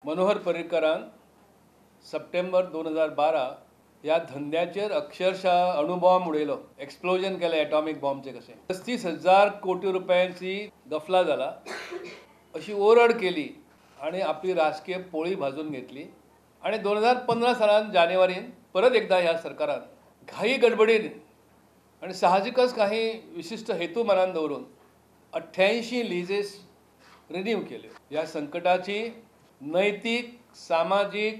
Manohar पर्रीकरान September 2012 ह्या धंद्याचेर अक्षरशः अणुबॉम्ब उडयलो, एक्सप्लोजन केलें एटॉमिक बॉम्बचे कशें. 35,000 कोटी रुपयांची गफला जाला अशी ओरड केली आणि आपली राजकीय पोळी भाजून घेतली. आणि 2015 सालान जानेवारीन परत एकदा ह्या सरकारान घाई गडबडीन आणि साहजिकच काही विशिष्ट हेतू मनात दवरून 88 लिजेस रिन्यू केल्यो. ह्या संकटाची नैतीक, सामाजिक,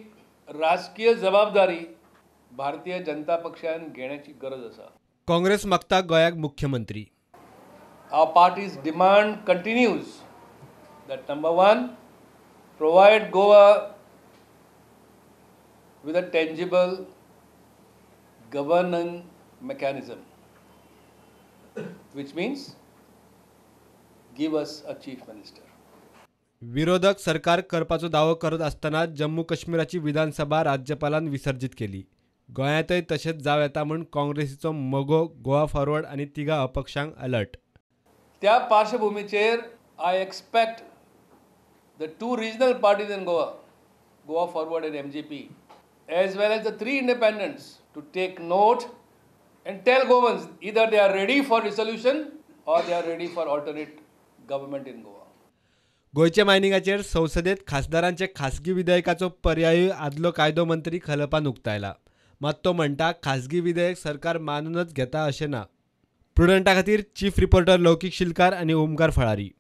राजकीय जबाबदारी भारतीय जनता पक्षान घेण्याची गरज आसा. काँग्रेस मागता गोंयाक मुख्यमंत्री. Our party's demand continues that number one, provide Goa with a tangible governing mechanism, which means give us a chief minister. विरोधक सरकार करपाचो दावो करत असताना जम्मू काश्मीराची विधानसभा राज्यपालान विसर्जित केली. गोंयांतय तशेंच जाव येता म्हूण काँग्रेसीचो मोगो गोवा फॉरवर्ड आनी तिगा अपक्षांक अलर्ट. त्या पार्श्वभूमीचेर I expect the two regional parties in Goa, Goa forward and MGP, as well as the three independents, to take note and tell Goans either they are ready for dissolution or they are ready for alternate government in Goa. गोयचे मायनिंगाचेर संसदेत खासदारांचे खासगी विधेयकाचो पर्यायी आदलो कायदो मंत्री खलपान उक्तायला. मात तो म्हणटा खासगी विधेयक सरकार मानूनच घेता अशें ना. प्रुडंटा खातीर चीफ रिपोर्टर लौकीक शिलकार आनी ओमकार फळारी.